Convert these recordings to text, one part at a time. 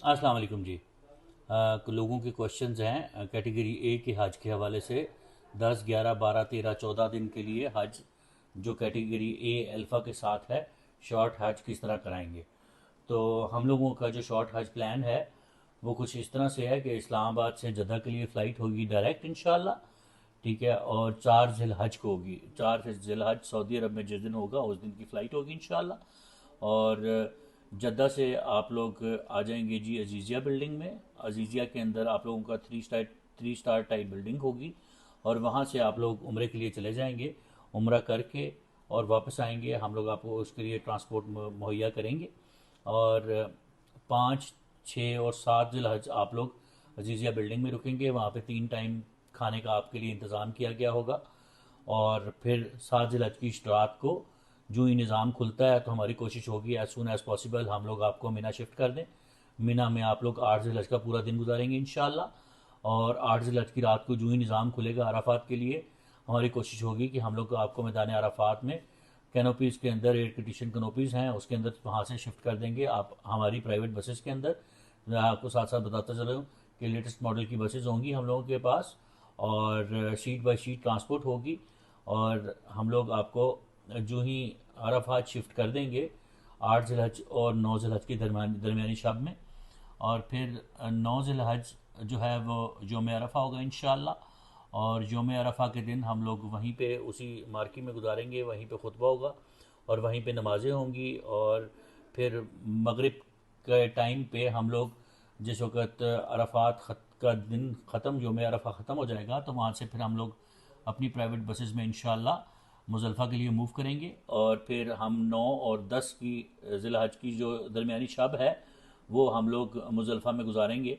अस्सलाम वालेकुम जी। लोगों के क्वेश्चंस हैं कैटेगरी ए के हज के हवाले से। 10, 11, 12, 13, 14 दिन के लिए हज जो कैटेगरी ए अल्फ़ा के साथ है, शॉर्ट हज किस तरह कराएंगे। तो हम लोगों का जो शॉर्ट हज प्लान है वो कुछ इस तरह से है कि इस्लामाबाद से जद्दा के लिए फ़्लाइट होगी डायरेक्ट इंशाल्लाह। ठीक है, और 4 जिलहज को होगी। 4 जिलहज सऊदी अरब में जिस दिन होगा उस दिन की फ़्लाइट होगी इंशाल्लाह। और जद्दा से आप लोग आ जाएंगे जी अजीज़िया बिल्डिंग में। अजीज़िया के अंदर आप लोगों का थ्री स्टार टाइप बिल्डिंग होगी। और वहाँ से आप लोग उम्रे के लिए चले जाएंगे। उम्रा करके और वापस आएंगे, हम लोग आपको उसके लिए ट्रांसपोर्ट मुहैया करेंगे। और 5, 6 और 7 जिलहज आप लोग अजीज़िया बिल्डिंग में रुकेंगे। वहाँ पे 3 टाइम खाने का आपके लिए इंतज़ाम किया गया होगा। और फिर 7 जिलहज की रात को जो ही निज़ाम खुलता है तो हमारी कोशिश होगी एज़ सुन एज़ पॉसिबल हम लोग आपको मीना शिफ्ट कर दें। मीना में आप लोग 8 जिलहज का पूरा दिन गुजारेंगे इंशाल्लाह। और 8 जिलहज की रात को जो ही निज़ाम खुलेगा अराफात के लिए, हमारी कोशिश होगी कि हम लोग आपको मैदान अराफात में कैनोपीज़ के अंदर, एयर कंडीशन कैनोपीज़ हैं उसके अंदर, वहाँ से शिफ्ट कर देंगे आप हमारी प्राइवेट बसेस के अंदर। मैं आपको साथ साथ बताता चलूँ कि लेटेस्ट मॉडल की बसेस होंगी हम लोगों के पास, और शीट बाय शीट ट्रांसपोर्ट होगी। और हम लोग आपको जो ही अरफात शिफ्ट कर देंगे 8 जिलहज और 9 जिलहज की दरमियानी शब में। और फिर 9 जिलहज जो है वो योम अरफा होगा इंशाल्लाह। और योम अरफा के दिन हम लोग वहीं पे उसी मार्की में गुजारेंगे, वहीं पे खुतबा होगा और वहीं पे नमाज़ें होंगी। और फिर मगरिब के टाइम पे हम लोग जिस वक़्त अरफात का दिन ख़त्म, योम अरफा ख़त्म हो जाएगा, तो वहाँ से फिर हम लोग अपनी प्राइवेट बसेस में इंशाल्लाह मुज़ल्फ़ा के लिए मूव करेंगे। और फिर हम 9 और 10 की ज़िलहज की जो दरमियानी शब है वो हम लोग मुज़ल्फ़ा में गुजारेंगे।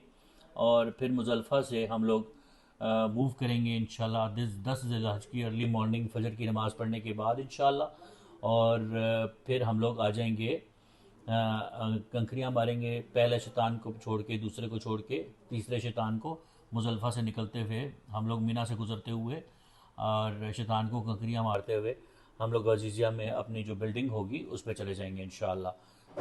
और फिर मुज़ल्फ़ा से हम लोग मूव करेंगे इंशाल्लाह 10 ज़िलहज की अर्ली मॉर्निंग फ़जर की नमाज़ पढ़ने के बाद इंशाल्लाह। और फिर हम लोग आ जाएंगे, कंकरियाँ मारेंगे, पहले शैतान को छोड़ के, दूसरे को छोड़ के, तीसरे शैतान को मुज़ल्फ़ा से निकलते हुए हम लोग मीना से गुज़रते हुए और शैतान को कंकरियाँ मारते हुए हम लोग अजीज़िया में अपनी जो बिल्डिंग होगी उस पर चले जाएंगे इंशाल्लाह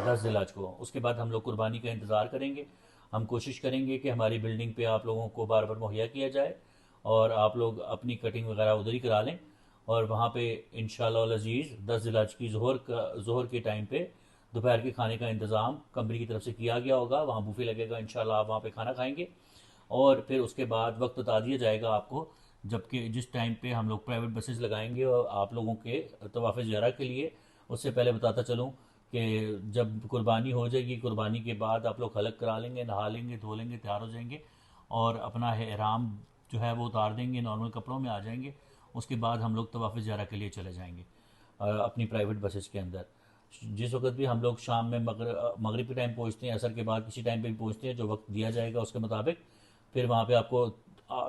10 जिलहज को। उसके बाद हम लोग कुर्बानी का इंतज़ार करेंगे। हम कोशिश करेंगे कि हमारी बिल्डिंग पे आप लोगों को बार बार मुहैया किया जाए और आप लोग अपनी कटिंग वगैरह उधर ही करा लें। और वहाँ पे इंशाल्लाह अज़ीज़ 10 जिलहज की ज़ोहर के टाइम पे दोपहर के खाने का इंतज़ाम कंपनी की तरफ से किया गया होगा। वहाँ बूफे लगेगा इंशाल्लाह, आप वहाँ पे खाना खाएंगे। और फिर उसके बाद वक्त बता दिया जाएगा आपको, जबकि जिस टाइम पे हम लोग प्राइवेट बसेस लगाएंगे और आप लोगों के तवाफ़ ज़ियारत के लिए। उससे पहले बताता चलूँ कि जब कुर्बानी हो जाएगी, कुर्बानी के बाद आप लोग हलक करा लेंगे, नहा लेंगे, धो लेंगे, तैयार हो जाएंगे और अपना एहराम जो है वो उतार देंगे, नॉर्मल कपड़ों में आ जाएंगे। उसके बाद हम लोग तवाफ़ ज़ियारत के लिए चले जाएंगे अपनी प्राइवेट बसेस के अंदर। जिस वक्त भी हम लोग शाम में मगरिब के टाइम पहुँचते हैं, असर के बाद किसी टाइम पे भी पहुँचते हैं, जो वक्त दिया जाएगा उसके मुताबिक फिर वहाँ पे आपको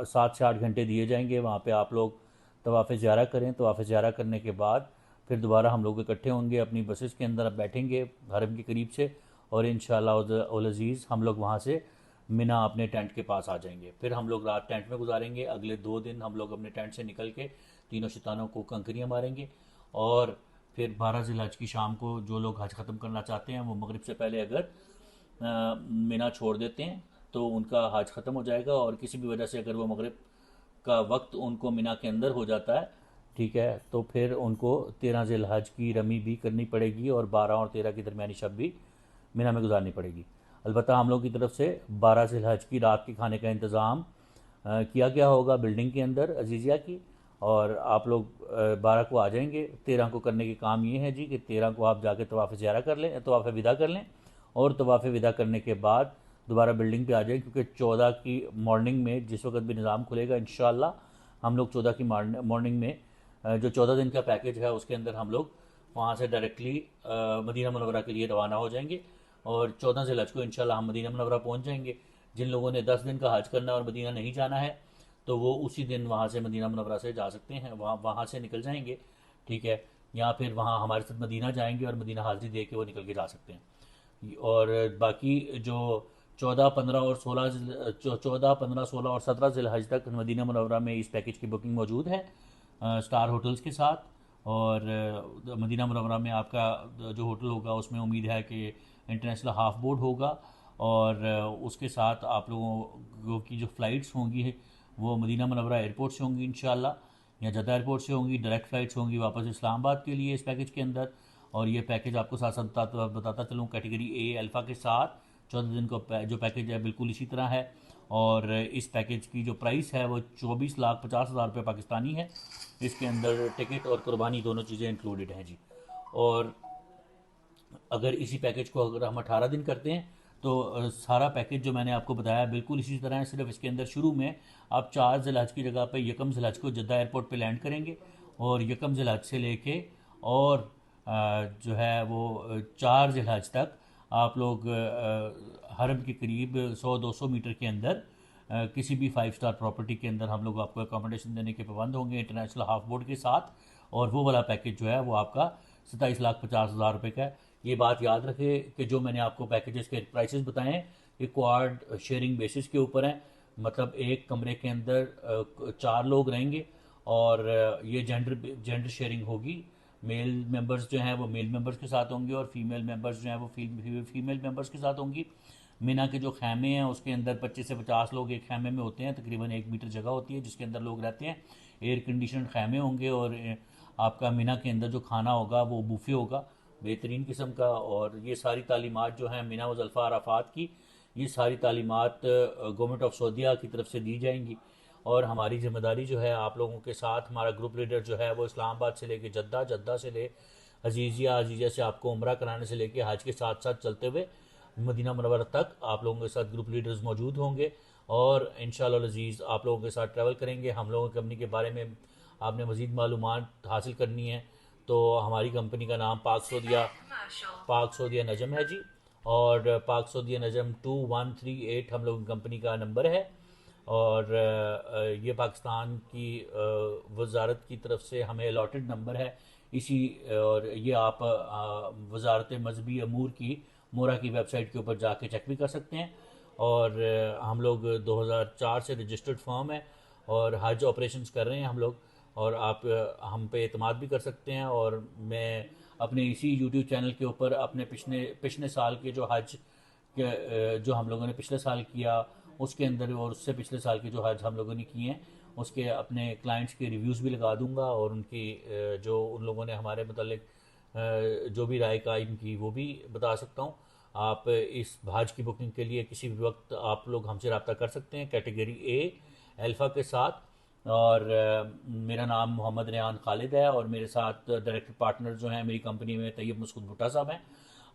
7 से 8 घंटे दिए जाएंगे। वहाँ पे आप लोग तवाफ़ ज़ियारत करें। तवाफ़ ज़ियारत करने के बाद फिर दोबारा हम लोग इकट्ठे होंगे अपनी बसेस के अंदर, अब बैठेंगे हरम के करीब से। और इंशाल्लाह उल अज़ीज़ हम लोग वहाँ से मिना अपने टेंट के पास आ जाएंगे। फिर हम लोग रात टेंट में गुजारेंगे। अगले 2 दिन हम लोग अपने टेंट से निकल के तीनों शैतानों को कंकरियाँ मारेंगे। और फिर 12 जिलहज की शाम को जो लोग हज ख़त्म करना चाहते हैं वो मगरिब से पहले अगर मीना छोड़ देते हैं तो उनका हज ख़त्म हो जाएगा। और किसी भी वजह से अगर वो मगरिब का वक्त उनको मीना के अंदर हो जाता है, ठीक है, तो फिर उनको 13 जिलहज की रमी भी करनी पड़ेगी और 12 और 13 की दरमियानी शब भी मीना में गुजारनी पड़ेगी। अलबत्ता हम लोग की तरफ से 12 जिलहज की रात के खाने का इंतज़ाम किया गया होगा बिल्डिंग के अंदर अजीज़िया की। और आप लोग 12 को आ जाएंगे। 13 को करने के काम ये है जी कि 13 को आप जाके तवाफ़ ज़ियारत कर लें, तवाफ़ विदा कर लें। और तवाफ़ विदा करने के बाद दोबारा बिल्डिंग पे आ जाएं, क्योंकि 14 की मॉर्निंग में जिस वक्त भी निज़ाम खुलेगा इंशाल्लाह हम लोग 14 की मॉर्निंग में जो 14 दिन का पैकेज है उसके अंदर हम लोग वहाँ से डायरेक्टली मदीना मुनव्वरा के लिए रवाना हो जाएंगे। और 14 ज़िलहज को इंशाल्लाह हम मदीना मुनव्वरा पहुँच जाएंगे। जिन लोगों ने 10 दिन का हज करना और मदीना नहीं जाना है तो वो उसी दिन वहाँ से मदीना मुनव्वरा से जा सकते हैं, वहाँ से निकल जाएंगे। ठीक है, या फिर वहाँ हमारे साथ मदीना जाएंगे और मदीना हाज़िरी दे के वो निकल के जा सकते हैं। और बाकी जो 14, 15, 16 और 17 ज़िलहज तक मदीना मुनव्वरा में इस पैकेज की बुकिंग मौजूद है स्टार होटल्स के साथ। और मदीना मुनव्वरा में आपका जो होटल होगा उसमें उम्मीद है कि इंटरनेशनल हाफ बोर्ड होगा। और उसके साथ आप लोगों की जो फ़्लाइट्स होंगी वो मदीना मुनव्वरा एयरपोर्ट से होंगी इंशाल्लाह, या जद्दा एयरपोर्ट से होंगी। डायरेक्ट फ़्लाइट्स होंगी वापस इस्लामाबाद के लिए इस पैकेज के अंदर। और ये पैकेज आपको साथ साथ बताता चलूँ, कैटेगरी ए अल्फ़ा के साथ 14 दिन का जो पैकेज है बिल्कुल इसी तरह है। और इस पैकेज की जो प्राइस है वो 24,50,000 रुपये पाकिस्तानी है। इसके अंदर टिकट और कुर्बानी दोनों चीज़ें इंक्लूडेड हैं जी। और अगर इसी पैकेज को अगर हम 18 दिन करते हैं तो सारा पैकेज जो मैंने आपको बताया बिल्कुल इसी तरह है। सिर्फ इसके अंदर शुरू में आप 4 ज़िलहज की जगह पे यकम ज़िलहज को जद्दा एयरपोर्ट पे लैंड करेंगे, और यकम ज़िलहज से लेके और जो है वो 4 ज़िलहज तक आप लोग हरम के करीब 100-200 मीटर के अंदर किसी भी 5 स्टार प्रॉपर्टी के अंदर हम लोग आपको अकोमोडेशन देने के पाबंद होंगे इंटरनेशनल हाफ बोर्ड के साथ। और वो वाला पैकेज जो है वो आपका 27,50,000 रुपये का है। ये बात याद रखें कि जो मैंने आपको पैकेजेस के प्राइसेस बताए हैं ये क्वाड शेयरिंग बेसिस के ऊपर हैं। मतलब एक कमरे के अंदर 4 लोग रहेंगे, और ये जेंडर शेयरिंग होगी। मेल मेंबर्स जो हैं वो मेल मेंबर्स के साथ होंगे, और फीमेल मेंबर्स जो हैं वो फीमेल मेंबर्स के साथ होंगी। मीना के जो खैमे हैं उसके अंदर 25 से 50 लोग एक खैमे में होते हैं, तकरीबन 1 मीटर जगह होती है जिसके अंदर लोग रहते हैं। एयर कंडीशन खैमे होंगे, और आपका मीना के अंदर जो खाना होगा वो बुफे होगा बेहतरीन किस्म का। और ये सारी तालीमात जो हैं मीना मुज़ल्फ़ा अराफात की, ये सारी तालीमात गवर्नमेंट ऑफ सऊदीया की तरफ से दी जाएंगी। और हमारी ज़िम्मेदारी जो है आप लोगों के साथ, हमारा ग्रुप लीडर जो है वो इस्लामाबाद से लेके जद्दा, जद्दा से ले अजीज़िया से आपको उम्रा कराने से लेके हज के साथ साथ चलते हुए मदीना मुनव्वरा तक आप लोगों के साथ ग्रुप लीडर्स मौजूद होंगे। और इंशाअल्लाह अज़ीज़ आप लोगों के साथ ट्रैवल करेंगे। हम लोगों की कंपनी के बारे में आपने मज़ीद मालूमात हासिल करनी है तो हमारी कंपनी का नाम पाक सऊदिया नजम है जी। और पाक सऊदिया नजम 2138 हम लोगों की कंपनी का नंबर है। और ये पाकिस्तान की वजारत की तरफ से हमें अलॉटेड नंबर है इसी। और ये आप वजारत मजहबी अमूर की मोरा की वेबसाइट के ऊपर जाके चेक भी कर सकते हैं। और हम लोग 2004 से रजिस्टर्ड फर्म है और हज ऑपरेशंस कर रहे हैं हम लोग। और आप हम पे एतमाद भी कर सकते हैं। और मैं अपने इसी यूट्यूब चैनल के ऊपर अपने पिछले साल के जो हज जो हम लोगों ने पिछले साल किया उसके अंदर, और उससे पिछले साल के जो हज हम लोगों ने किए हैं उसके अपने क्लाइंट्स के रिव्यूज़ भी लगा दूंगा। और उनकी जो उन लोगों ने हमारे मतलब जो भी राय कायम की वो भी बता सकता हूँ। आप इस हज की बुकिंग के लिए किसी भी वक्त आप लोग हमसे रब्ता कर सकते हैं कैटेगरी ए अल्फ़ा के साथ। और मेरा नाम मोहम्मद रेहान खालिद है, और मेरे साथ डायरेक्टर पार्टनर जो हैं मेरी कंपनी में तैयब मसूद भुट्टा साहब हैं।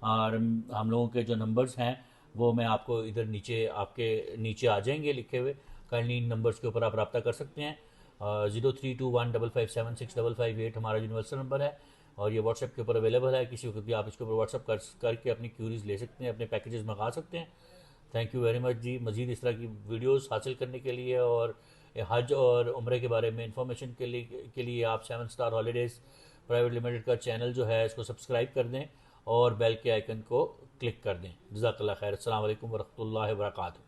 और हम लोगों के जो नंबर्स हैं वो मैं आपको इधर नीचे आपके नीचे आ जाएंगे लिखे हुए। काइंडली इन नंबर्स के ऊपर आप रब्ता कर सकते हैं। 0321557655 हमारा यूनिवर्सल नंबर है, और ये व्हाट्सएप के ऊपर अवेलेबल है। किसी वक्त भी आप इसके ऊपर व्हाट्सएप करके अपनी क्यूरीज ले सकते हैं, अपने पैकेजेस मंगा सकते हैं। थैंक यू वेरी मच जी। मज़ीद इस तरह की वीडियोस हासिल करने के लिए और हज और उम्रे के बारे में इंफॉर्मेशन के लिए आप 7 स्टार हॉलीडेज़ प्राइवेट लिमिटेड का चैनल जो है इसको सब्सक्राइब कर दें और बेल के आइकन को क्लिक कर दें। जज़ाकल्लाह खैर। अस्सलाम वालेकुम वरहमतुल्लाहि वबरकातुहू।